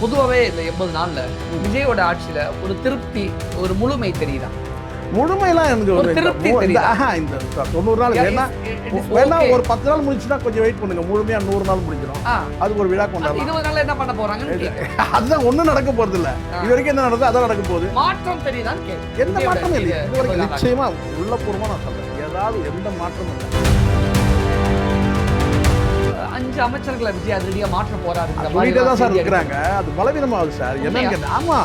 பொதுவாகவே இந்த 80 நாள்ல விஜயோட ஆட்சியில ஒரு திருப்தி, ஒரு முழுமை தெரியுதா? முழுமையெல்லாம் எனக்கு ஒரு திருப்தி தெரியுதா? இந்த 90 நாள் வேணா ஒரு 10 நாள் முடிச்சுன்னா கொஞ்சம் வெயிட் பண்ணுங்க. முழுமையா 100 நாள் முடிஞ்சிடும். அதுக்கு ஒரு விழா கொண்டாடலாம். 20 நாள்ல என்ன பண்ண போறாங்கன்னு அதுதான் ஒண்ணும் நடக்க போறது இல்ல. இது வரைக்கும் என்ன நடந்தது அதான் நடக்க போகுது. மாற்றம் தெரியுதான்னு கேட்கு. எந்த மாற்றமும் இல்லை. இது வரைக்கும் நிச்சயமா உள்ளபூர்வமா நான் சொல்றேன். ஏதாவது எந்த மாற்றமும் இல்லை. 5 அமைச்சர்களை விஜய் அதிரடியா மாற்ற போறாரு. சொல்லிட்டே தான் சார் இருக்கிறாங்க. அது பலவீனமாகுது சார். என்னன்னு ஆமா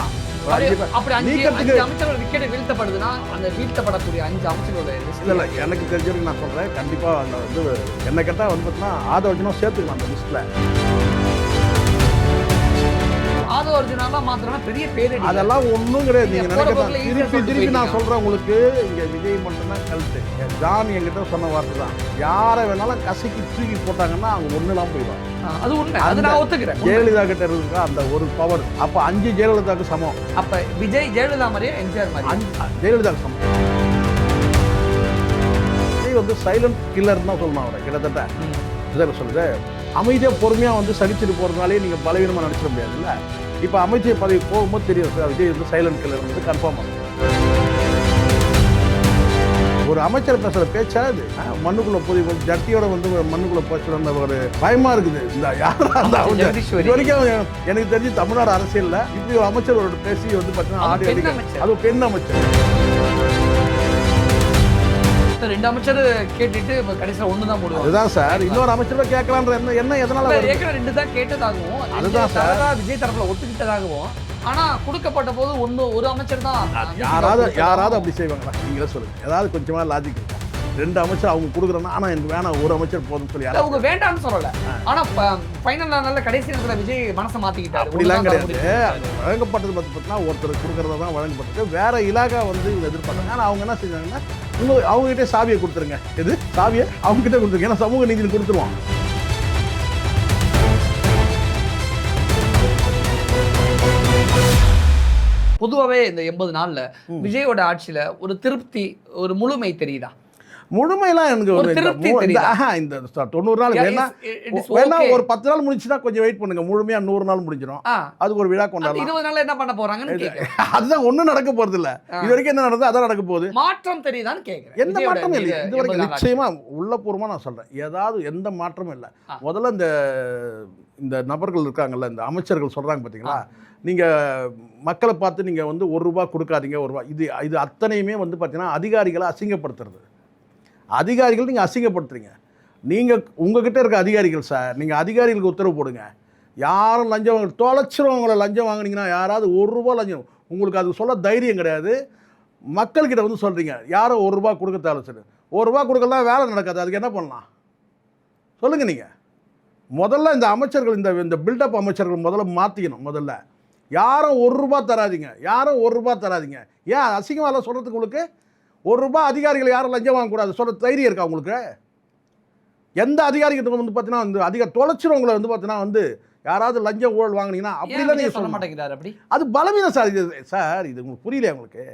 அப்படி 5 அமைச்சர்கள் விக்கெட் வீழ்த்தப்படுதுன்னா அந்த வீழ்த்தப்படக்கூடிய 5 அமைச்சர்களோட இல்ல எனக்கு தெரிஞ்ச வரைக்கும் நான் சொல்றேன். கண்டிப்பா அந்த வந்து என்ன கேட்டா வந்து பார்த்தீங்கன்னா ஆதவர்ஜுனா சேர்த்துக்கலாம் அந்த லிஸ்ட்ல. ஆதவர்ஜுனா மாத்திரம்னா பெரிய பேர் அதெல்லாம் ஒன்றும் கிடையாது. நீங்க நினைக்கிறேன் திருப்பி நான் சொல்றேன் உங்களுக்கு. இங்க விஜய் மட்டும்தான் கழுத்து. ஜான் என்கிட்ட சொன்ன வார்த்தை தான். யாரை வேணாலும் கசக்கி தூக்கி போட்டாங்கன்னா அவங்க ஒண்ணுலாம் போயிடும். அது உண்மை. அது நான் ஒத்துக்கிறேன். ஜெயலலிதா கிட்ட இருக்கிற அந்த ஒரு பவர் அப்ப 5 ஜெயலலிதாவுக்கு சமம். அப்ப விஜய் ஜெயலலிதா மாதிரியே எம்ஜிஆர் மாதிரி ஜெயலலிதாவுக்கு சமம். விஜய் வந்து சைலண்ட் கில்லர் தான் சொல்லணும். அவரை கிட்டத்தட்ட சொல்லுது அமைதியா பொறுமையா வந்து சகிச்சுட்டு போறதுனாலே நீங்க பலவீனமா நடிச்சிட முடியாது இல்ல. இப்ப அமைச்சர் பதவி போகும்போது தெரியும் சார் விஜய் வந்து சைலண்ட் கில்லர் வந்து கன்ஃபார்ம் ஆகும். ஒரு அமைச்சர் பேசுற பேச்சா இது மண்ணுக்குள்ள போய் ஜட்டியோட வந்து மண்ணுக்குள்ள போச்சு ஒரு பயமா இருக்குது. இந்த இது வரைக்கும் எனக்கு தெரிஞ்சு தமிழ்நாடு அரசியல்ல இப்படி ஒரு அமைச்சர் பேசி வந்து பாத்தீங்கன்னா ஆடி அடிக்க அது பெண் அமைச்சர். 2 அமைச்சர் கேட்டுட்டு கடைசியில் 1 தான் போடுவாங்க. அதுதான் சார். இன்னொரு அமைச்சர் கேட்கலான்ற என்ன எதனால 2 தான் கேட்டதாகவும் அதுதான் சார் விஜய் தரப்புல ஒத்துக்கிட்டதாகவும் ஆனா கொடுக்கப்பட்ட போது ஒரு அமைச்சர் தான். யாராவது அப்படி செய்வாங்களா நீங்களே சொல்லுங்க. ஏதாவது கொஞ்சமா லாஜிக் இருக்கும். 2 அமைச்சர் அவங்க கொடுக்குறேன்னா ஆனா எனக்கு வேணாம் ஒரு அமைச்சர் போதும் சொல்லி அவங்க வேண்டாம்னு சொல்லல. ஆனா ஃபைனல் நாள்ல கடைசி நேரத்துல விஜய் மனசை மாத்திக்கிட்டாரு. அப்படிலாம் கிடையாது. வழங்கப்பட்டது பார்த்தீங்கன்னா ஒருத்தர் கொடுக்கறதா தான் வழங்கப்பட்டது. வேற இலாகா வந்து எதிர்பார்த்தாங்க. ஆனா அவங்க என்ன செஞ்சாங்கன்னா அவங்க கிட்டே சாவியை கொடுத்துருங்க. எது சாவியை அவங்க கிட்ட கொடுத்துருங்க. ஏன்னா சமூக நீதி கொடுத்துருவாங்க. பொதுவாகவே இந்த 80 நாள்ல விஜயோட ஆட்சியில ஒரு திருப்தி, ஒரு முழுமை தெரியுதா? முழுமையெல்லாம் எனக்கு இந்த 90 நாள் வேணா ஒரு 10 நாள் முடிச்சுன்னா கொஞ்சம் வெயிட் பண்ணுங்க. முழுமையா 100 நாள் முடிஞ்சிடும். அதுக்கு ஒரு விழா கொண்டாடலாம். 20 நாள்ல என்ன பண்ண போறாங்கன்னு அதுதான் ஒண்ணும் நடக்க போறது இல்ல. இது வரைக்கும் என்ன நடந்தது அதான் நடக்க போகுது. மாற்றம் தெரியுதான்னு கேட்கிறேன். எந்த மாற்றமும் இல்லை. இது வரைக்கும் நிச்சயமா உள்ளபூர்வமா நான் சொல்றேன். ஏதாவது எந்த மாற்றமும் இல்லை. முதல்ல இந்த நபர்கள் இருக்காங்கல்ல இந்த அமைச்சர்கள் சொல்றாங்க பாத்தீங்களா, நீங்க மக்களை பார்த்து நீங்க வந்து ₹1 கொடுக்காதீங்க ₹1. இது அத்தனையுமே வந்து பாத்தீங்கன்னா அதிகாரிகளை அசிங்கப்படுத்துறது. அதிகாரிகள் நீங்கள் அசிங்கப்படுத்துறீங்க. நீங்கள் உங்ககிட்ட இருக்க அதிகாரிகள் சார், நீங்கள் அதிகாரிகளுக்கு உத்தரவு போடுங்க. யாரும் லஞ்சம் வாங்க தொலைச்சிருவங்களை லஞ்சம் வாங்கினீங்கன்னா யாராவது ₹1 லஞ்சம் உங்களுக்கு அது சொல்ல தைரியம் கிடையாது. மக்கள்கிட்ட வந்து சொல்கிறீங்க யாரும் ₹1 கொடுக்க தேவை சார். ₹1 கொடுக்கலாம் வேலை நடக்காது. அதுக்கு என்ன பண்ணலாம் சொல்லுங்கள். நீங்கள் முதல்ல இந்த அமைச்சர்கள் இந்த பில்டப் அமைச்சர்கள் முதல்ல மாற்றிக்கணும். முதல்ல யாரும் ₹1 தராதிங்க. யாரும் ₹1 தராதிங்க. ஏன் அசிங்கமாக சொல்கிறதுக்கு உங்களுக்கு ₹1 அதிகாரிகள் யாரும் லஞ்சம் வாங்கக்கூடாது சொல்ல தைரியம் இருக்கா உங்களுக்கு? எந்த அதிகாரிகிட்ட வந்து பார்த்தீங்கன்னா வந்து தொலைச்சிருவங்களை வந்து பார்த்தீங்கன்னா வந்து யாராவது லஞ்சம் ஊழல் வாங்கினீங்கன்னா அப்படிலாம் நீங்கள் சொல்ல மாட்டேங்கிறாரு. அப்படி அது பலவீனம் சார். இது உங்களுக்கு புரியல. உங்களுக்கு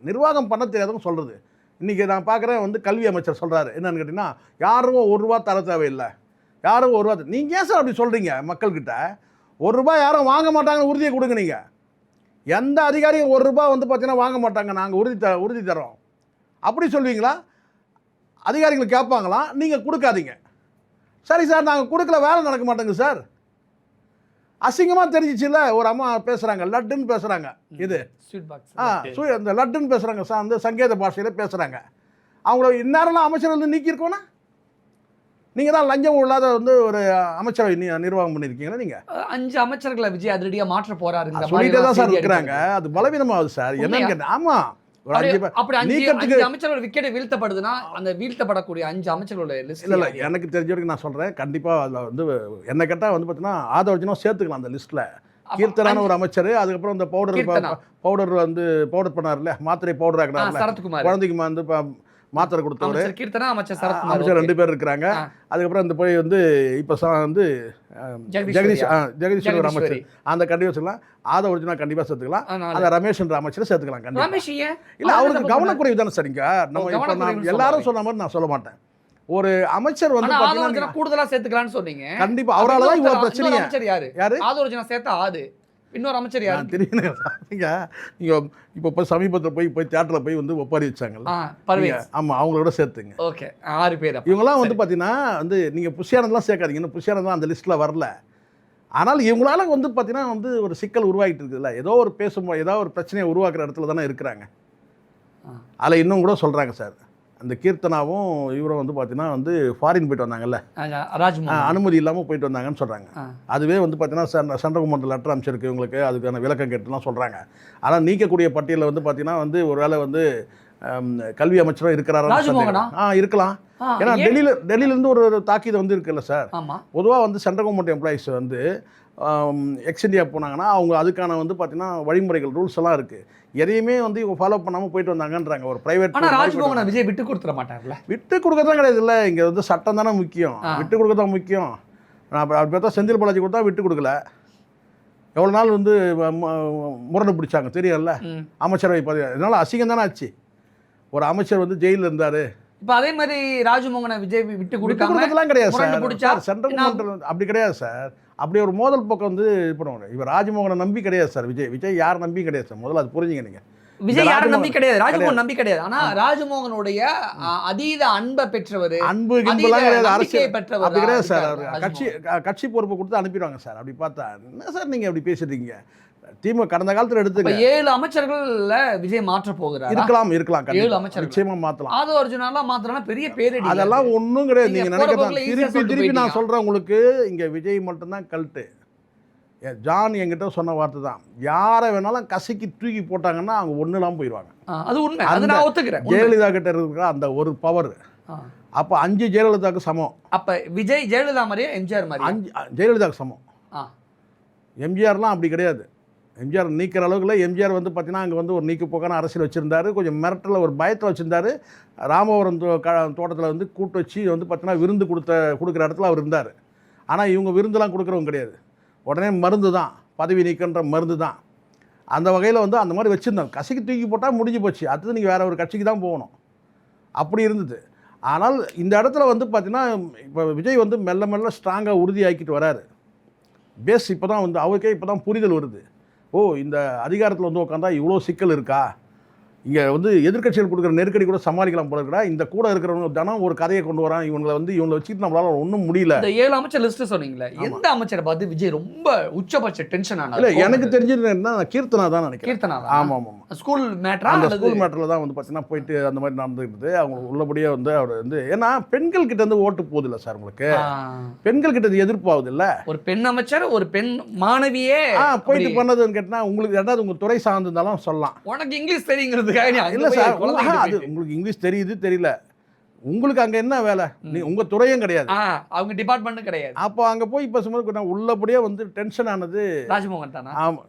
நிர்வாகம் பண்ண தெரியாதுன்னு சொல்கிறது. இன்றைக்கி நான் பார்க்குறேன் வந்து கல்வி அமைச்சர் சொல்கிறாரு என்னன்னு கேட்டிங்கன்னா யாரும் ₹1 தர தேவையில்லை. யாரும் ₹1 நீங்கள் ஏன் சார் அப்படி சொல்கிறீங்க மக்கள்கிட்ட? ₹1 யாரும் வாங்க மாட்டாங்கன்னு உறுதியை கொடுங்க. நீங்கள் எந்த அதிகாரியும் ₹1 வந்து பார்த்தீங்கன்னா வாங்க மாட்டாங்க, நாங்கள் உறுதி தரோம் அப்படி சொல்வீங்களா? அதிகாரிகள் கேட்பாங்களா? நீங்கள் கொடுக்காதீங்க. சரி சார் நாங்கள் கொடுக்கல வேலை நடக்க மாட்டேங்க சார். அசிங்கமாக தெரிஞ்சிச்சுல்ல. ஒரு அம்மா பேசுகிறாங்க லட்டுன்னு பேசுகிறாங்க. இது இந்த லட்டுன்னு பேசுகிறாங்க சார். அந்த சங்கேத பாஷையில் பேசுகிறாங்க. அவங்கள இந்நேரம்லாம் அமைச்சர்கள் நீக்கியிருக்கோன்னா நீங்கள் தான் லஞ்சம் இல்லாத வந்து ஒரு அமைச்சரவை நிர்வாகம் பண்ணியிருக்கீங்களா? நீங்கள் 5 அமைச்சர்களை விஜய் அதிரடியாக மாற்ற போறாரு சொல்லிட்டே தான் சார் இருக்கிறாங்க. அது பலவீனமாகுது சார். என்னன்னு கேட்டேன். ஆமாம் அமைச்சர்கள் விக்கெட் வீழ்த்தப்படுதுன்னா அந்த வீழ்த்தப்படக்கூடிய 5 அமைச்சர்களோட லிஸ்ட் இல்லை எனக்கு தெரிஞ்ச வரைக்கும் நான் சொல்கிறேன். கண்டிப்பாக அதில் வந்து என்ன கேட்டால் வந்து பார்த்தீங்கன்னா ஆதவர்ஜுனா சேர்த்துக்கலாம் அந்த லிஸ்ட்டில். கீர்த்தனான ஒரு அமைச்சர். அதுக்கப்புறம் இந்த பவுடர் வந்து பவுடர் பண்ணார்ல, மாத்திரை பவுடர் ஆக்கினார்ல, குழந்தைக்கு வந்து மாத்திரை கொடுத்தவர் அமைச்சர் 2 பேர் இருக்கிறாங்க. அதுக்கப்புறம் இந்த போய் வந்து இப்போ வந்து ஜெகதீஷ் ஒரு அமைச்சர். அந்த கண்டிப்பாக வச்சுக்கலாம். ஆதவர்ஜுனா கண்டிப்பாக சேர்த்துக்கலாம். அந்த ரமேஷ்ன்ற அமைச்சரை சேர்த்துக்கலாம். கண்டிப்பாக இல்லை அவருக்கு கவனக்குறைவு தானே சார். இங்கே நம்ம இப்போ நான் எல்லாரும் சொன்ன மாதிரி நான் சொல்ல மாட்டேன். ஒரு அமைச்சர் வந்து கூடுதலா சேர்த்துக்கலாம்னு சொன்னீங்க. கண்டிப்பா அவரால தான் இவ்வளவு பிரச்சனை. யாரு ஆதவர்ஜுனா சேர்த்தா இன்னொரு அமைச்சர் யார் தெரியும் நீங்கள் இப்போ சமீபத்தில் போய் தியேட்டரில் போய் வந்து ஒப்பாரி வச்சாங்கல்ல பர்வேஸ். ஆமாம், அவங்களோட சேர்த்துங்க. ஓகே 6 பேர். இவங்கெல்லாம் வந்து பார்த்தீங்கன்னா வந்து நீங்கள் புஷியானந்தெலாம் சேர்க்காதீங்க, இன்னும் புஷியானந்தெலாம் அந்த லிஸ்ட்டில் வரல. ஆனால் இவங்களால வந்து பார்த்தீங்கன்னா வந்து ஒரு சிக்கல் உருவாகிட்டு இருக்குதுல்ல, ஏதோ ஒரு பேசும்போது ஏதோ ஒரு பிரச்சனையை உருவாக்குற இடத்துல தானே இருக்கிறாங்க. அதில் இன்னும் கூட சொல்கிறாங்க சார், அந்த கீர்த்தனாவும் இவரும் வந்து பார்த்தீங்கன்னா வந்து ஃபாரின் போயிட்டு வந்தாங்கல்ல, அனுமதி இல்லாமல் போயிட்டு வந்தாங்கன்னு சொல்கிறாங்க. அதுவே வந்து பார்த்தீங்கன்னா சென்ட்ரல் கவர்மெண்ட் லெட்டர் அமைச்சிருக்கு இவங்களுக்கு, அதுக்கான விளக்கம் கேட்டுலாம் சொல்கிறாங்க. ஆனால் நீக்கக்கூடிய பட்டியலில் வந்து பார்த்தீங்கன்னா வந்து ஒரு வேளை வந்து கல்வி அமைச்சரும் இருக்கிறாரா? இருக்கலாம். ஏன்னா டெல்லியிலேருந்து ஒரு தாக்கீது வந்து இருக்குல்ல சார். பொதுவாக வந்து சென்ட்ரல் கவர்மெண்ட் எம்ப்ளாயிஸ் வந்து எக்ஸ் இந்தியா போனாங்கன்னா அவங்க அதுக்கான வந்து பார்த்தீங்கன்னா வழிமுறைகள் ரூல்ஸ் எல்லாம் இருக்குது. எதையுமே வந்து இவங்க ஃபாலோ பண்ணாமல் போயிட்டு வந்தாங்கன்றாங்க. ஒரு ப்ரைவேட் ராஜ்மோகன் விஜய் விட்டு கொடுத்துட மாட்டார்ல. விட்டு கொடுக்கறதான் கிடையாது இல்லை, இங்கே வந்து சட்டம் தானே முக்கியம். விட்டு கொடுக்க தான் முக்கியம். நான் அப்படி பார்த்தா செந்தில் பாலாஜி கொடுத்தா விட்டு கொடுக்கல. எவ்வளோ நாள் வந்து முரண்டு பிடிச்சாங்க தெரியும்ல அமைச்சரவை பதவி. அதனால அசிங்கம் தானே ஆச்சு. ஒரு அமைச்சர் வந்து ஜெயிலில் இருந்தார். இப்போ அதே மாதிரி ராஜ்மோகனை விஜய் விட்டு கொடுக்கலாம் கிடையாது சார். சென்ட்ரல் கவர்மெண்ட் அப்படி கிடையாது சார். அப்படி ஒரு மோதல் பக்கம் வந்து பண்ணுவாங்க. இவர் ராஜ்மோகனை நம்பி கிடையாது சார். விஜய் யார் நம்பி கிடையாது சார். முதல்ல அது புரிஞ்சுங்க. நீங்கள் விஜய் யாரும் நம்பி கிடையாது, ராஜ்மோகன் நம்பி கிடையாது. ஆனா ராஜ்மோகனுடைய அதீத அன்பை பெற்றவர், அன்பு அரசியல் பெற்றவர் அப்படி கிடையாது சார். கட்சி பொறுப்பு கொடுத்து அனுப்பிடுவாங்க சார். அப்படி பார்த்தா என்ன சார் நீங்க அப்படி பேசுறீங்க? திமுக கடந்த காலத்துல எடுத்துக்க 7 அமைச்சர்கள்ல விஜய் மாற்ற போகிறார். இருக்கலாம் 7 அமைச்சர் நிச்சயமா மாத்தலாம். ஆதவ அர்ஜுனாலாம் மாத்தறனா பெரிய பேரடி. அதெல்லாம் ஒண்ணும் கிடையாது. நீங்க நினைக்கிறீங்க திருப்பி நான் சொல்றேன் உங்களுக்கு, இங்க விஜய் மட்டும் தான் கல்ட்டு. ஜான் என்கிட்ட சொன்ன வார்த்தை தான், யாரை வேணாலும் கசக்கி தூக்கி போட்டாங்கன்னா அவங்க ஒண்ணுலாம் போயிடுவாங்க. அது உண்மை, அது நான் ஒத்துக்கிறேன். ஜெயலலிதா கிட்ட இருக்கிற அந்த ஒரு பவர் அப்ப 5 ஜெயலலிதாவுக்கு சமம். அப்ப விஜய் ஜெயலலிதா மாதிரியே எம்ஜிஆர் மாதிரி 5 ஜெயலலிதாவுக்கு சமம். எம்ஜிஆர்லாம் அப்படி கிடையாது. எம்ஜிஆர் நீக்கிற அளவுக்குள்ள எம்ஜிஆர் வந்து பார்த்தீங்கன்னா அங்கே வந்து ஒரு நீக்கு போக்கான அரசியல் வச்சுருந்தாரு. கொஞ்சம் மிரட்டில் ஒரு பயத்தில் வச்சுருந்தாரு. ராமவரம் தோட்டத்தில் வந்து கூட்டு வச்சு வந்து பார்த்தீங்கன்னா விருந்து கொடுக்குற இடத்துல அவர் இருந்தார். ஆனால் இவங்க விருந்தெல்லாம் கொடுக்குறவங்க கிடையாது. உடனே மருந்து தான், பதவி நீக்கன்ற மருந்து தான். அந்த வகையில் வந்து அந்த மாதிரி வச்சுருந்தாங்க. கசைக்கு தூக்கி போட்டால் முடிஞ்சு போச்சு. அடுத்தது நீங்கள் வேறு ஒரு கட்சிக்கு தான் போகணும். அப்படி இருந்தது. ஆனால் இந்த இடத்துல வந்து பார்த்தீங்கன்னா இப்போ விஜய் வந்து மெல்ல மெல்ல ஸ்ட்ராங்காக உறுதியாக்கிட்டு வராரு. பேஸ் இப்போ தான் வந்து அவருக்கே இப்போ தான் புரிதல் வருது. ஓ, இந்த அதிகாரத்தில் வந்து உட்காந்தா இவ்வளோ சிக்கல் இருக்கா, இங்கே வந்து எதிர்க்கட்சிகள் கொடுக்குற நெருக்கடி கூட சமாளிக்கலாம் போல இருக்கா, இந்த கூட இருக்கிறவங்க தினம் ஒரு கதையை கொண்டு வரான், இவங்களை வச்சுக்கிட்டு நம்மளால ஒன்றும் முடியல. இந்த 7 அமைச்சர் லிஸ்ட் சொன்னீங்களே, எந்த அமைச்சரை பார்த்து விஜய் ரொம்ப உச்சபட்ச டென்ஷன் ஆனாரு? இல்லை, எனக்கு தெரிஞ்சது என்ன, கீர்த்தனா தான் நினைக்கிறேன். கீர்த்தனா? ஆமாம் ஆமாம். ஸ்கூல் மேட்டரா? அந்த ஸ்கூல் மேட்டரில் தான் வந்து பார்த்தீங்கன்னா போயிட்டு அந்த மாதிரி நடந்துக்கிட்டு அவங்க உள்ளபடியே வந்து அவர் வந்து, ஏன்னா பெண்கள் கிட்ட வந்து ஓட்டு போகுதில்ல சார் உங்களுக்கு, பெண்கள் கிட்ட எதிர்ப்பு ஆகுது இல்லை. ஒரு பெண் அமைச்சர் ஒரு பெண் மாணவியே போயிட்டு பண்ணதுன்னு கேட்டால் உங்களுக்கு ரெண்டாவது உங்கள் துறை சார்ந்திருந்தாலும் சொல்லலாம். உனக்கு இங்கிலீஷ் தெரியுங்கிறதுக்காக இல்லை சார், அது உங்களுக்கு இங்கிலீஷ் தெரியுது தெரியல, உங்களுக்கு அங்க என்ன வேலை? உங்க துறையும் கிடையாது, அவங்க டிபார்ட்மெண்ட்டும் கிடையாது. அப்போ அங்க போய் பேசும்போது உள்ளபடியே வந்து டென்ஷன் ஆனது ராஜ்மோகன் தானா? ஆமா,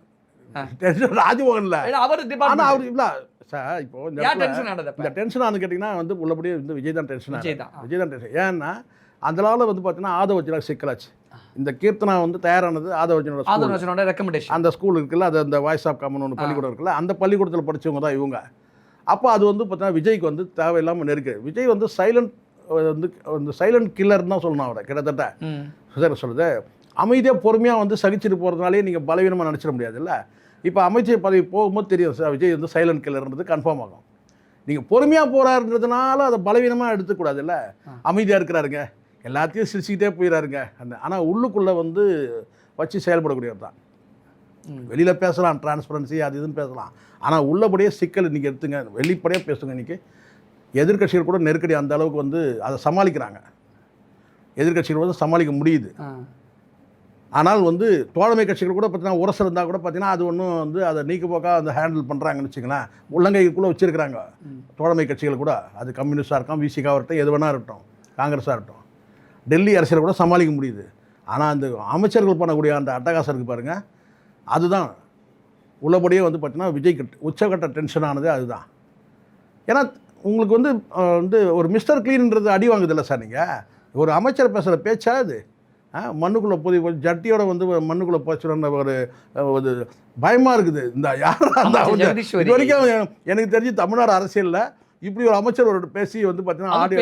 டென்ஷன் ராஜ்மோகன் இல்ல, அவர் டிபார்ட்மெண்ட். அவர் இல்ல சார். இப்போ இந்த டென்ஷன் ஆனது கேட்டீங்கன்னா வந்து உள்ளபடியே வந்து விஜய் தான் டென்ஷன். விஜய் தான் டென்ஷன். ஏன்னா அந்த அளவில் வந்து பார்த்தீங்கன்னா ஆதவர்ஜுனா சிக்கலாச்சு. இந்த கீர்த்தனா வந்து தயாரானது ஆதவர்ஜுனோட ரெக்கமெண்டேஷன். அந்த ஸ்கூல் இருக்குல்ல, அது அந்த வாய்ஸ் ஆஃப் காமன் ஒன்று பள்ளிக்கூடம் இருக்குல்ல, அந்த பள்ளிக்கூடத்தில் படித்தவங்க தான் இவங்க. அப்போ அது வந்து பார்த்தீங்கன்னா விஜய்க்கு வந்து தேவையில்லாமல் நெருக்கு. விஜய் வந்து சைலண்ட் கில்லர்னு தான் சொல்லணும் அவரை. கிட்டத்தட்ட சார் சொல்லுது, அமைதியாக பொறுமையாக வந்து சகிச்சுட்டு போகிறதுனாலே நீங்கள் பலவீனமாக நினச்சிட முடியாதுல்ல. இப்போ அமைச்சர் பதவி போகும்போது தெரியும் சார், விஜய் வந்து சைலண்ட் கில்லர்ன்றது கன்ஃபார்ம் ஆகும். நீங்கள் பொறுமையாக போகிறாருன்றதுனால அதை பலவீனமாக எடுத்துக்கூடாது இல்லை. அமைதியாக இருக்கிறாருங்க, எல்லாத்தையும் சிரிச்சுக்கிட்டே போயிடாருங்க ஆனால் உள்ளுக்குள்ளே வந்து வச்சு செயல்படக்கூடியவர் தான். வெளியில் பேசலாம், டிரான்ஸ்பரன்சி அது இதுன்னு பேசலாம், ஆனால் உள்ளபடியே சிக்கல் இன்றைக்கி எடுத்துங்க, வெளிப்படையாக பேசுங்க. இன்றைக்கி எதிர்கட்சிகள் கூட நெருக்கடி அந்த அளவுக்கு வந்து அதை சமாளிக்கிறாங்க. எதிர்கட்சிகள் வந்து சமாளிக்க முடியுது. ஆனால் வந்து தோழமை கட்சிகள் கூட பார்த்தீங்கன்னா உரசல் இருந்தால் கூட பார்த்தீங்கன்னா அது ஒன்றும் வந்து அதை நீக்க போக்காக அந்த ஹேண்டில் பண்ணுறாங்கன்னு வச்சுங்களேன். உள்ளங்கைக்குள்ளே வச்சுருக்கிறாங்க தோழமை கட்சிகள் கூட. அது கம்யூனிஸ்டாக இருக்கும், விசிகாக இருக்கட்டும், எது வேணா இருக்கட்டும், காங்கிரஸாக இருக்கட்டும், டெல்லி அரசியல் கூட சமாளிக்க முடியுது. ஆனால் அந்த அமைச்சர்கள் பண்ணக்கூடிய அந்த அட்டகாசம் இருக்குது பாருங்கள், அதுதான் உள்ளபடியே வந்து பார்த்தீங்கன்னா விஜய் உச்சகட்ட டென்ஷன் ஆனது அதுதான். ஏன்னா உங்களுக்கு வந்து ஒரு மிஸ்டர் கிளீன்ன்றது அடி வாங்குதில்ல சார். நீங்கள் ஒரு அமைச்சர் பேசுகிற பேச்சா அது மண்ணுக்குள்ளே போய் ஜட்டியோட வந்து மண்ணுக்குள்ளே போச்சுன்னு ஒரு பயமாக இருக்குது. இந்த யாரும் இது வரைக்கும் எனக்கு தெரிஞ்சு தமிழ்நாடு அரசியலில் இப்படி ஒரு அமைச்சர் ஒரு பேசி வந்து பார்த்தீங்கன்னா ஆடியோ,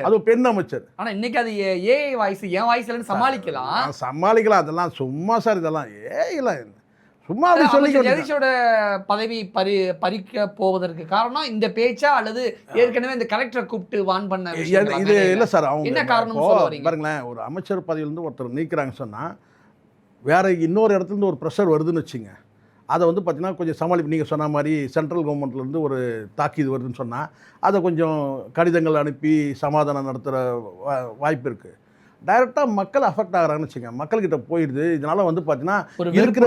அது பெண் அமைச்சர். ஆனால் இன்னைக்கு அது ஏஐ வாய்ஸ், என் வாய்ஸ்லன்னு சமாளிக்கலாம். அதெல்லாம் சும்மா சார், இதெல்லாம் ஏஐலாம் சும்மா அப்படி சொல்லி ஜெகதீஷோட பதவி பறிக்க போவதற்கு காரணம் இந்த பேச்சா அல்லது ஏற்கனவே இந்த கலெக்டரை கூப்பிட்டு வான் பண்ண இது இல்லை சார். அவங்க என்ன காரணம் பாருங்களேன், ஒரு அமைச்சர் பதவியிலேருந்து ஒருத்தர் நீக்கிறாங்க சொன்னால் வேற இன்னொரு இடத்துலேருந்து ஒரு ப்ரெஷர் வருதுன்னு வச்சுங்க, அதை வந்து பார்த்தீங்கன்னா கொஞ்சம் சமாளிப்பு. நீங்கள் சொன்ன மாதிரி சென்ட்ரல் கவர்மெண்ட்லேருந்து ஒரு தாக்கீது வருதுன்னு சொன்னால் அதை கொஞ்சம் கடிதங்கள் அனுப்பி சமாதானம் நடத்துகிற வாய்ப்பு இருக்குது. டைரெக்டாக மக்கள் அஃபெக்ட் ஆகிறாங்கன்னு வச்சுங்க, மக்கள்கிட்ட போயிடுது. இதனால் வந்து பார்த்தீங்கன்னா இருக்கிற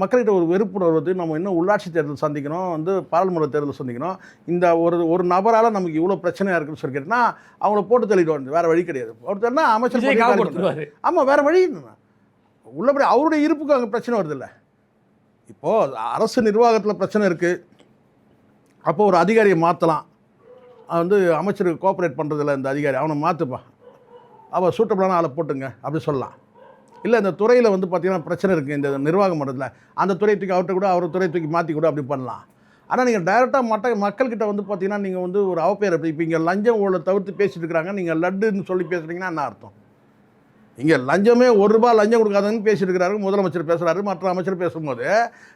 மக்கள்கிட்ட ஒரு வெறுப்புணர்வு வருது. நம்ம இன்னும் உள்ளாட்சி தேர்தல் சந்திக்கணும், வந்து பாராளுமன்ற தேர்தல் சந்திக்கணும், இந்த ஒரு நபரால் நமக்கு இவ்வளோ பிரச்சனையாக இருக்குன்னு சொல்லி கேட்டால் அவங்கள போட்டு தள்ளிட்டு வேறு வழி கிடையாது. ஒருத்தர்னா அமைச்சர், ஆமாம் வேறு வழி என்னன்னா உள்ளபடி அவருடைய இருப்புக்கு அங்கே பிரச்சனை வருது இல்லை. இப்போது அரசு நிர்வாகத்தில் பிரச்சனை இருக்குது, அப்போது ஒரு அதிகாரியை மாற்றலாம். வந்து அமைச்சருக்கு கோஆப்ரேட் பண்ணுறதில்ல இந்த அதிகாரி, அவனை மாற்றுப்பா, அவள் சூட்டபிளான ஆளை போட்டுங்க அப்படி சொல்லலாம். இல்லை இந்த துறையில் வந்து பார்த்திங்கன்னா பிரச்சனை இருக்குது இந்த நிர்வாகம் பண்ணுறதுல, அந்த துறை தூக்கி அவர்கிட்ட கூட அவர் துறை தூக்கி மாற்றி கூட அப்படி பண்ணலாம். ஆனால் நீங்கள் டைரெக்டாக மக்கள்கிட்ட வந்து பார்த்தீங்கன்னா நீங்கள் வந்து ஒரு அவப்பேர். இப்போ இங்கே லஞ்சம் ஊழலை தவிர்த்து பேசிட்டு இருக்கிறாங்க, நீங்கள் லட்டுன்னு சொல்லி பேசுகிறீங்கன்னா என்ன அர்த்தம்? இங்கே லஞ்சமே ₹1 லஞ்சம் கொடுக்காதன்னு பேசிட்டு இருக்கிறாரு முதலமைச்சர் பேசுகிறாரு, மற்ற அமைச்சர் பேசும்போது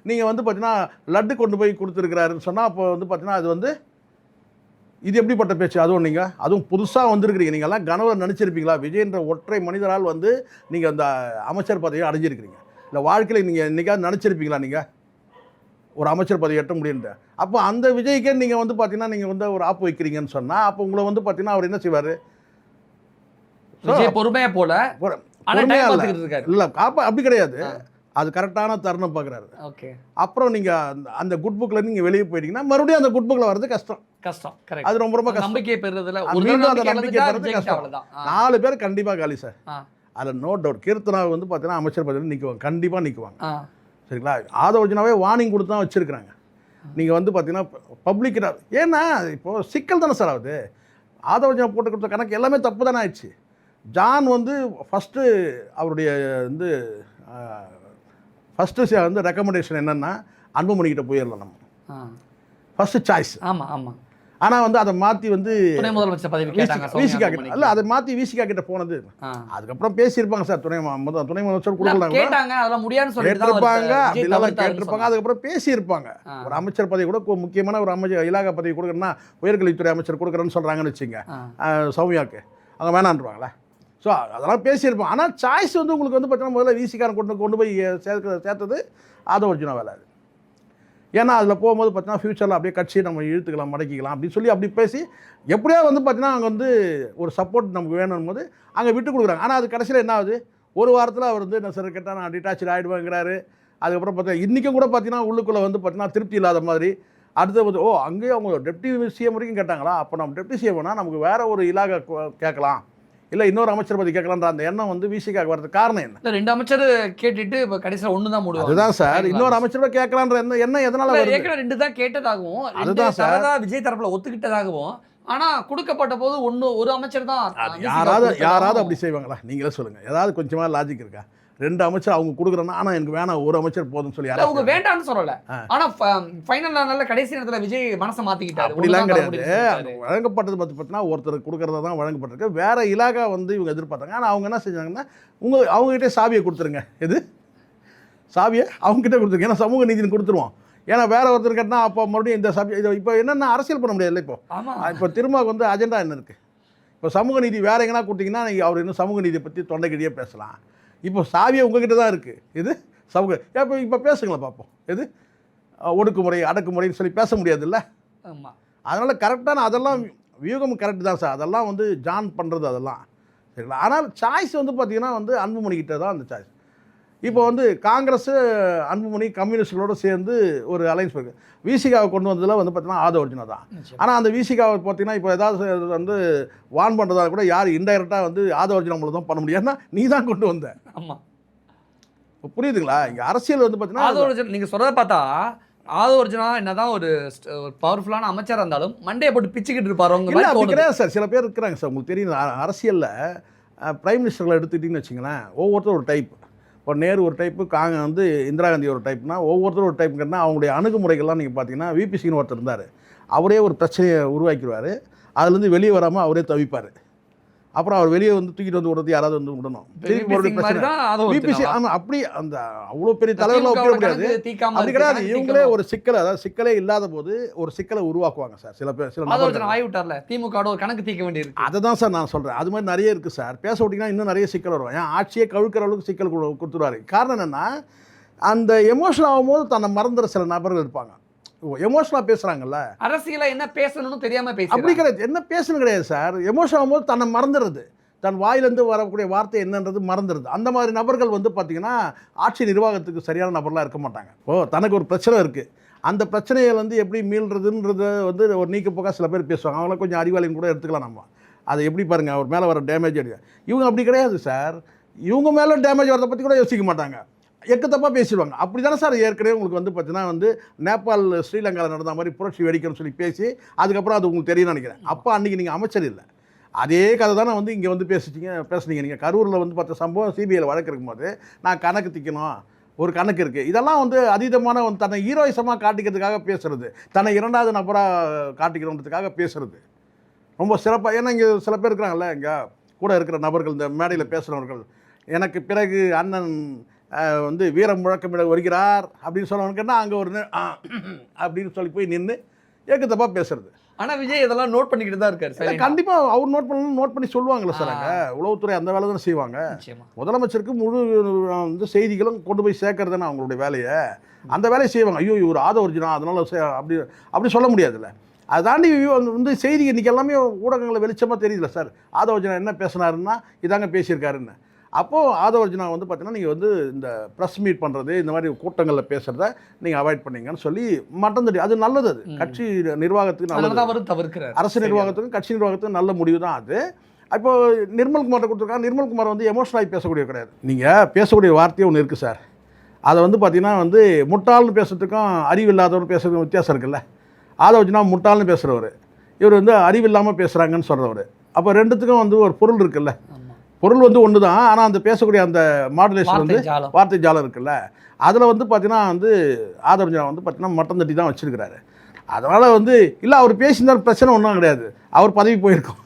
நீங்கள் வந்து பார்த்தீங்கன்னா லட்டு கொண்டு போய் கொடுத்துருக்கிறாருன்னு சொன்னால் அப்போ வந்து பார்த்தீங்கன்னா அது வந்து இது எப்படிப்பட்ட பேச்சு? அதுவும் நீங்கள் அதுவும் புதுசாக வந்திருக்கிறீங்க, நீங்கள்லாம் கனவுல நினச்சிருப்பீங்களா விஜய்ன்ற ஒற்றை மனிதரால் வந்து நீங்கள் அந்த அமைச்சர் பதவியை அடைஞ்சிருக்கிறீங்க? இல்லை வாழ்க்கையில் நீங்கள் என்றைக்காவது நினச்சிருப்பீங்களா நீங்கள் ஒரு அமைச்சர் பதவி எட்ட முடியுன்ட்டு? அப்போ அந்த விஜய்க்கே நீங்கள் வந்து பார்த்தீங்கன்னா நீங்கள் வந்து ஒரு ஆப்பு வைக்கிறீங்கன்னு சொன்னால் அப்போ உங்களை வந்து பார்த்தீங்கன்னா அவர் என்ன செய்வார்? பொறுமையாக போல இல்லை காப்பா அப்படி கிடையாது, அது கரெக்டான தருணம் பார்க்குறாரு. ஓகே, அப்புறம் நீங்கள் அந்த குட் புக்கில் நீங்கள் வெளியே போயிட்டீங்கன்னா மறுபடியும் அந்த குட் புக்கில் வர்றது கஷ்டம். அது ரொம்ப ரொம்ப கஷ்டம். நம்பிக்கை பெறுறதுல மீண்டும் அந்த நம்பிக்கை பெறுறது கஷ்டம். 4 பேர் கண்டிப்பாக காலி சார், அதில் நோ டவுட். கீர்த்தனா வந்து பார்த்தீங்கன்னா அமைச்சர் பதவியில் நிற்குவாங்க, கண்டிப்பாக நிற்குவாங்க. சரிங்களா? ஆதவர்ஜனாவே வார்னிங் கொடுத்து தான் வச்சுருக்கிறாங்க. நீங்கள் வந்து பார்த்தீங்கன்னா பப்ளிக்கிட்ட ஏன்னா இப்போது சிக்கல் தானே சார் ஆகுது. ஆதவர்ஜனா போட்டு கொடுத்த கணக்கு எல்லாமே தப்பு தானே ஆயிடுச்சு. ஜான் வந்து ஃபஸ்ட்டு அவருடைய வந்து ஃபஸ்ட்டு வந்து ரெக்கமெண்டேஷன் என்னென்னா அன்புமணிக்கிட்ட போயிடலாம் நம்ம, ஃபஸ்ட்டு சாய்ஸ். ஆமாம் ஆமாம். ஆனால் வந்து அதை மாற்றி வந்து துணை முதலமைச்சர் பதவி விசிகா கிட்ட, இல்லை அதை மாற்றி விசிகா கிட்ட போனது. அதுக்கப்புறம் பேசியிருப்பாங்க சார், துணை முதலமைச்சர் கொடுக்கலாம் கேட்டிருப்பாங்க, அப்படிலாம் கேட்டிருப்பாங்க. அதுக்கப்புறம் பேசியிருப்பாங்க. ஒரு அமைச்சர் பதவி கூட முக்கியமான ஒரு அமைச்சர் இலாகா பதவி கொடுக்குறேன்னா உயர்கல்வித்துறை அமைச்சர் கொடுக்குறேன்னு சொல்கிறாங்கன்னு வச்சுங்க, சௌமியாவுக்கு அவங்க வேணான்றாங்களே. ஸோ அதெல்லாம் பேசியிருப்போம். ஆனால் சாய்ஸ் வந்து உங்களுக்கு வந்து பார்த்தீங்கன்னா முதல்ல விசிகாரன் கொண்டு போய் சேர்த்தது ஆதவர்ஜுனா வேலை. அது ஏன்னா அதில் போகும்போது பார்த்தீங்கன்னா ஃப்யூச்சரில் அப்படியே கட்சியை நம்ம இழுத்துக்கலாம், மடக்கிக்கலாம் அப்படின்னு சொல்லி அப்படி பேசி எப்படியோ வந்து பார்த்தீங்கன்னா அங்கே வந்து ஒரு சப்போர்ட் நமக்கு வேணும் போது அங்கே விட்டு கொடுக்குறாங்க. ஆனால் அது கடைசியில் என்ன ஆகுது, ஒரு வாரத்தில் அவர் வந்து என்ன சார் கேட்டால் நான் டிட்டாச்சு ஆகிடுவேங்கிறாரு. அதுக்கப்புறம் பார்த்தா இன்றைக்கும் கூட பார்த்தீங்கன்னா உள்ளுக்குள்ளே வந்து பார்த்தீங்கன்னா திருப்தி இல்லாத மாதிரி. அடுத்து வந்து அங்கேயே அவங்க டெப்டி சிஎம் வரைக்கும் கேட்டாங்களா, அப்போ நம்ம டெப்டி சிஎம்னா நமக்கு வேறு ஒரு இலாகா கேட்கலாம், இல்லை இன்னொரு அமைச்சர் பற்றி கேட்கலான்ற அந்த எண்ணம் வந்து விசிகாக்கு வரதுக்கு காரணம் என்ன? 2 அமைச்சர் கேட்டுட்டு இப்போ கடைசியில் 1 தான் மூடுவாங்க. அதுதான் சார், இன்னொரு அமைச்சர் கேட்கலான்ற எண்ணம் எதனால? 2 தான் கேட்டதாகவும், அதுதான் சார் விஜய் தரப்புல ஒத்துக்கிட்டதாகவும், ஆனால் கொடுக்கப்பட்ட போது ஒரு அமைச்சர் தான். யாராவது அப்படி செய்வாங்களா? நீங்களே சொல்லுங்கள், ஏதாவது கொஞ்சமாக லாஜிக் இருக்கா? 2 அமைச்சர் அவங்க கொடுக்குறேன்னா, ஆனால் எனக்கு வேணாம் ஒரு அமைச்சர் போதும்னு சொல்லி அவங்க வேண்டாம்னு சொல்லலை. ஆனால் ஃபைனல் நாளில் கடைசி நேரத்தில் விஜய் மனசை மாற்றிக்கிட்டாரு. அப்படிலாம் கிடையாது. வழங்கப்பட்டது பார்த்தீங்கன்னா ஒருத்தர் கொடுக்குறதா தான் வழங்கப்பட்டிருக்கு. வேற இலாகா வந்து இவங்க எதிர்பார்த்தாங்க. ஆனால் அவங்க என்ன செஞ்சாங்கன்னா அவங்ககிட்டே சாவியை கொடுத்துருங்க, எது சாவியை அவங்ககிட்ட கொடுத்துருங்க, ஏன்னா சமூக நீதினு கொடுத்துருவோம். ஏன்னா வேற ஒருத்தர் கேட்டால் அப்போ மறுபடியும் இந்த சப்ஜெக்ட் இப்போ என்னென்ன அரசியல் பண்ண முடியாது. இப்போ திரும்ப வந்து அஜெண்டா என்ன இருக்குது? இப்போ சமூக நீதி வேற எங்கன்னா கொடுத்தீங்கன்னா நீங்கள் அவர் இன்னும் சமூக நீதியை பற்றி தொண்டைக்கிட்டே பேசலாம். இப்போ சாவியை உங்ககிட்ட தான் இருக்குது, இது சமூக. இப்போ பேசுங்களேன் பார்ப்போம், எது ஒடுக்குமுறை அடக்குமுறைன்னு சொல்லி பேச முடியாதுல்ல. ஆமாம். அதனால் கரெக்டான அதெல்லாம் வியூகம் கரெக்டு தான் சார், அதெல்லாம் வந்து ஜான் பண்ணுறது அதெல்லாம் சரிங்களா. ஆனால் சாய்ஸ் வந்து பார்த்திங்கன்னா வந்து அன்புமணிக்கிட்ட தான் அந்த சாய்ஸ். இப்போ வந்து காங்கிரஸ் அன்புமணி கம்யூனிஸ்டுகளோடு சேர்ந்து ஒரு அலைன்ஸ் இருக்குது. விசிகாவை கொண்டு வந்ததில் வந்து பார்த்தீங்கன்னா ஆதவர்ஜுனா தான். ஆனால் அந்த விசிகாவை பார்த்தீங்கன்னா இப்போ ஏதாவது வந்து வான் பண்ணுறதா கூட யார் இன்டைரக்டாக வந்து ஆதவர்ஜுனா மூலம் தான் பண்ண முடியாதுன்னா நீ தான் கொண்டு வந்த. ஆமாம், இப்போ புரியுதுங்களா? இங்கே அரசியல் வந்து பார்த்தீங்கன்னா ஆதவர்ஜுனா நீங்கள் சொல்கிறத பார்த்தா ஆதவர்ஜுனா என்னதான் ஒரு பவர்ஃபுல்லான அமைச்சராக இருந்தாலும் மண்டையை போட்டு பிச்சுக்கிட்டு இருப்பாரு. அப்படி கிடையாது சார், சில பேர் இருக்கிறாங்க சார். உங்களுக்கு தெரியும் அரசியலில் பிரைம் மினிஸ்டர்களை எடுத்துக்கிட்டிங்கன்னு வச்சிங்களேன், ஒவ்வொருத்தரும் ஒரு டைப். இப்போ நேரு ஒரு டைப்பு, வந்து இந்திரா காந்தி ஒரு டைப்னா ஒவ்வொருத்தரும் ஒரு டைப்புங்கன்னா அவங்களுடைய அணுகுமுறைகள்லாம் நீங்கள் பார்த்தீங்கன்னா விபிசின்னு ஒருத்தர் இருந்தார், அவரே ஒரு பிரச்சனையை உருவாக்கிடுவார், அதுலேருந்து வெளியே வராமல் அவரே தவிப்பார். அப்புறம் அவர் வெளியே வந்து தூக்கிட்டு வந்து விடுறது யாராவது வந்து விடணும். பிபிசி ஆமாம், அப்படி அந்த அவ்வளோ பெரிய தலைவர்கள் ஒப்பிட முடியாது. அப்படி கிடையாது. இவங்களே ஒரு சிக்கலை, அதாவது சிக்கலே இல்லாத போது ஒரு சிக்கலை உருவாக்குவாங்க சார். சில பேர் திமுக ஒரு கணக்கு தீர்க்க வேண்டியிருக்கு. அதை தான் சார் நான் சொல்கிறேன். அது மாதிரி நிறைய இருக்குது சார். பேச விட்டிங்கன்னா இன்னும் நிறைய சிக்கல் வரும். ஏன் ஆட்சியை கழுக்கிற அளவுக்கு சிக்கல் கொடுத்துருவாரு. காரணம் என்னென்னா, அந்த எமோஷனல் ஆகும்போது தன்னை மறந்துற சில நபர்கள் இருப்பாங்க. எமோஷனலாக பேசுகிறாங்கல்ல, அரசியலை என்ன பேசணும்னு தெரியாமல் பேச, அப்படி கிடையாது. என்ன பேசணும் கிடையாது சார். எமோஷனல் ஆகும்போது தன்னை மறந்துடுறது, தன் வாயிலேருந்து வரக்கூடிய வார்த்தை என்னன்றது மறந்துடுது. அந்த மாதிரி நபர்கள் வந்து பார்த்திங்கன்னா ஆட்சி நிர்வாகத்துக்கு சரியான நபர்களாக இருக்க மாட்டாங்க. தனக்கு ஒரு பிரச்சனை இருக்குது, அந்த பிரச்சனையை வந்து எப்படி மீள்றதுன்றத வந்து ஒரு நீக்கப்போக்கா சில பேர் பேசுவாங்க. அவங்கள கொஞ்சம் அறிவாளின்னு கூட எடுத்துக்கலாம் நம்ம. அதை எப்படி பாருங்கள், அவர் மேலே வர டேமேஜ் அடிக்க. இவங்க அப்படி கிடையாது சார். இவங்க மேலே டேமேஜ் வரதை பற்றி கூட யோசிக்க மாட்டாங்க, எக்கத்தப்பாக பேசிடுவாங்க. அப்படி தானே சார் ஏற்கனவே உங்களுக்கு வந்து பார்த்தீங்கன்னா வந்து நேபாள் ஸ்ரீலங்காவில் நடந்த மாதிரி புரட்சி வெடிக்கணும்னு சொல்லி பேசி அதுக்கப்புறம் அது உங்களுக்கு தெரியும்னு நினைக்கிறேன். அப்போ அன்றைக்கி நீங்கள் அமைச்சர் இல்லை, அதே கதை தானே வந்து இங்கே வந்து பேசுனீங்க. நீங்கள் கரூரில் வந்து பார்த்த சம்பவம் சிபிஐயில் வழக்கு இருக்கும்போது நான் கணக்கு திக்கணும், ஒரு கணக்கு இருக்குது. இதெல்லாம் வந்து அதீதமான வந்து தன்னை ஹீரோயிசமாக காட்டிக்கிறதுக்காக பேசுகிறது, தன்னை இரண்டாவது நபராக காட்டிக்கணுன்றதுக்காக பேசுகிறது ரொம்ப சிறப்பாக. ஏன்னா இங்கே சில பேர் இருக்கிறாங்கல்ல, இங்கே கூட இருக்கிற நபர்கள், இந்த மேடையில் பேசுகிறவர்கள், எனக்கு பிறகு அண்ணன் வந்து வீர முழக்கமிட வருகிறார் அப்படின்னு சொன்னவனுக்குன்னா அங்கே ஒரு அப்படின்னு சொல்லி போய் நின்று ஏக்கத்தப்பாக பேசுறது. ஆனால் விஜய் இதெல்லாம் நோட் பண்ணிக்கிட்டு தான் இருக்காரு சார். கண்டிப்பாக அவர் நோட் பண்ணி சொல்லுவாங்களே சார். அங்கே உளவுத்துறை அந்த வேலை தானே செய்வாங்க. முதலமைச்சருக்கு முழு வந்து செய்திகளும் கொண்டு போய் சேர்க்கறது தானே அவங்களுடைய வேலையை. அந்த வேலையை செய்வாங்க. ஐயோ இவர் ஆதவர்ஜினா அதனால அப்படி சொல்ல முடியாதுல்ல. அதை தாண்டி வந்து செய்தி இன்றைக்கி எல்லாமே ஊடகங்களை வெளிச்சமாக தெரியுதுல்ல சார். ஆதவர்ஜினா என்ன பேசினாருன்னா இதாங்க பேசியிருக்காருன்னு. அப்போது ஆதவர்ஜினா வந்து பார்த்தீங்கன்னா நீங்கள் வந்து இந்த ப்ரெஸ் மீட் பண்ணுறது, இந்த மாதிரி கூட்டங்களில் பேசுகிறத நீங்கள் அவாய்ட் பண்ணீங்கன்னு சொல்லி மட்டம் தட்டி, அது நல்லது. அது கட்சி நிர்வாகத்துக்கு நல்லது, அரசு நிர்வாகத்துக்கும் கட்சி நிர்வாகத்துக்கும் நல்ல முடிவு தான் அது. இப்போது நிர்மல்குமார்ட்ட கொடுத்துருக்காங்க. நிர்மல்குமார் வந்து எமோஷனலாகி பேசக்கூடிய கிடையாது. நீங்கள் பேசக்கூடிய வார்த்தையே ஒன்று இருக்குது சார். அதை வந்து பார்த்தீங்கன்னா வந்து முட்டாள்னு பேசுறதுக்கும் அறிவில்லாதவரும் பேசுறதுக்கும் வித்தியாசம் இருக்குல்ல. ஆதவர்ஜினா முட்டாள்னு பேசுகிறவர், இவர் வந்து அறிவில்லாமல் பேசுகிறாங்கன்னு சொல்கிறவர். அப்போ ரெண்டுத்துக்கும் வந்து ஒரு பொருள் இருக்குல்ல. பொருள் வந்து ஒன்று தான், ஆனால் அந்த பேசக்கூடிய அந்த மாடுலேஷன் வந்து வார்த்தை ஜாலம் இருக்குல்ல, அதில் வந்து பார்த்தீங்கன்னா வந்து ஆதவர்ஜினா வந்து பார்த்தீங்கன்னா மட்டம் தட்டி தான் வச்சுருக்கிறாரு. அதனால் வந்து இல்லை அவர் பேசியிருந்தால் பிரச்சனை ஒன்றும் கிடையாது, அவர் பதவி போயிருக்கும்.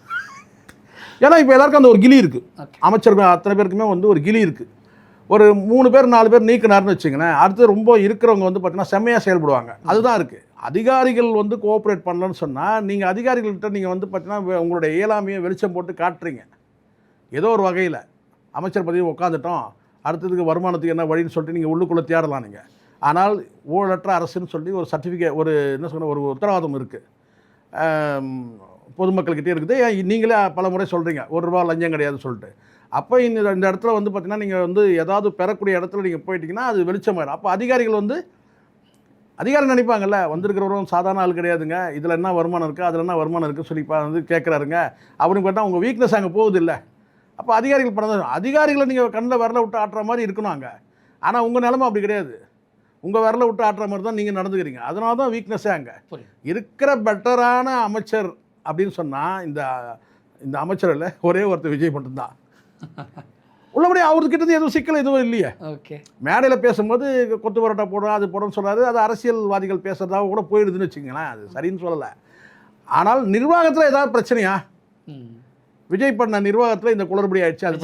ஏன்னா இப்போ எல்லாருக்கும் அந்த ஒரு கிளி இருக்குது, அமைச்சர்கள் அத்தனை பேருக்குமே வந்து ஒரு கிளி இருக்குது. ஒரு 3 பேர் 4 பேர் நீக்கினார்னு வச்சுங்களேன், அடுத்து ரொம்ப இருக்கிறவங்க வந்து பார்த்தீங்கன்னா செம்மையாக செயல்படுவாங்க. அதுதான் இருக்குது. அதிகாரிகள் வந்து கோஆப்ரேட் பண்ணலன்னு சொன்னால் நீங்கள் அதிகாரிகள்கிட்ட நீங்கள் வந்து பார்த்தீங்கன்னா உங்களுடைய இயலாமையை வெளிச்சம் போட்டு காட்டுறீங்க. ஏதோ ஒரு வகையில் அமைச்சர் பதவி உட்காந்துட்டோம், அடுத்ததுக்கு வருமானத்துக்கு என்ன வழின்னு சொல்லிட்டு நீங்கள் உள்ளுக்குள்ளே தேடலாம் நீங்கள். ஆனால் ஊழலற்ற அரசுன்னு சொல்லி ஒரு சர்டிஃபிகேட், ஒரு என்ன சொல்ல, ஒரு உத்தரவாதம் இருக்குது பொதுமக்கள்கிட்டே இருக்குது. நீங்களே பல முறை சொல்கிறீங்க ₹1 லஞ்சம் கிடையாதுன்னு சொல்லிட்டு. அப்போ இந்த இடத்துல வந்து பார்த்திங்கன்னா நீங்கள் வந்து ஏதாவது பெறக்கூடிய இடத்துல நீங்கள் போயிட்டீங்கன்னா அது வெளிச்சமாயிடும். அப்போ அதிகாரிகள் நினைப்பாங்கல்ல, வந்திருக்கிறவரும் சாதாரண ஆள் கிடையாதுங்க, இதில் என்ன வருமானம் இருக்குது அதில் என்ன வருமானம் இருக்குன்னு சொல்லி வந்து கேட்குறாருங்க அப்படின்னு பார்த்தா உங்கள் வீக்னஸ் அங்கே போகுது இல்லை. அப்போ அதிகாரிகள் அதிகாரிகளை நீங்கள் கண்ணில் விரல விட்டு ஆட்டுற மாதிரி இருக்கணும் அங்கே. ஆனால் உங்கள் நிலைமை அப்படி கிடையாது, உங்கள் விரல விட்டு ஆட்டுற மாதிரி தான் நீங்கள் நடந்துக்கிறீங்க. அதனால தான் வீக்னஸே அங்கே இருக்கிற. பெட்டரான அமைச்சர் அப்படின்னு சொன்னால் இந்த அமைச்சர் இல்லை, ஒரே ஒருத்தர் விஜய் மட்டும்தான். உள்ளபடி அவர்கிட்ட எதுவும் சிக்கல் எதுவும் இல்லையே. ஓகே, மேடையில் பேசும்போது கொத்து பரோட்டா போடும் அது போடுன்னு சொல்லாது, அது அரசியல்வாதிகள் பேசுகிறதாக கூட போயிடுதுன்னு வச்சுங்களேன், அது சரின்னு சொல்லலை. ஆனால் நிர்வாகத்தில் ஏதாவது பிரச்சனையா? விஜய் பண்ண நிர்வாகத்தில் இந்த குளறுபடி ஆயிடுச்சு. அது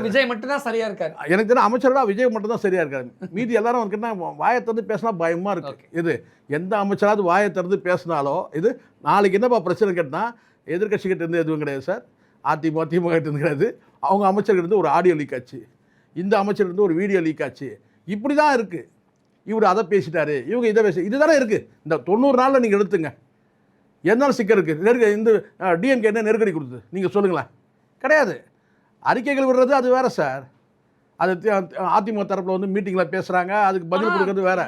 விஜய் மட்டும் தான் சரியா இருக்காரு. எனக்கு தெரியும் அமைச்சரோட விஜய் மட்டும் தான் சரியா இருக்காரு. மீதி எல்லாரும் அவனுக்கு என்ன வாயை திறந்து பேசினா பயமா இருக்கு. இது எந்த அமைச்சராவது வாயை திறந்து பேசினாலோ இது நாளைக்கு என்னப்பா பிரச்சனை கேட்டால் எதிர்கட்சிக்கிட்ட இருந்து எதுவும் கிடையாது சார், அதிமுக கிட்ட இருந்து கிடையாது, அவங்க அமைச்சர்கிட்ட இருந்து ஒரு ஆடியோ லீக் ஆச்சு, இந்த அமைச்சர்கிட்ட ஒரு வீடியோ லீக் ஆச்சு, இப்படி தான் இருக்குது. இவர் அதை பேசிட்டாரு, இவங்க இதை பேசி, இதுதானே இருக்குது. இந்த 90 நாளில் நீங்கள் எடுத்துங்க, என்னாலும் சிக்கல் இருக்குது. இந்த டிஎம்கே என்ன நெருக்கடி கொடுத்து நீங்கள் சொல்லுங்களேன்? கிடையாது. அறிக்கைகள் விடுறது அது வேறு சார், அது அதிமுக தரப்பில் வந்து மீட்டிங்கில் பேசுகிறாங்க, அதுக்கு பதில் கொடுக்குறது வேறு.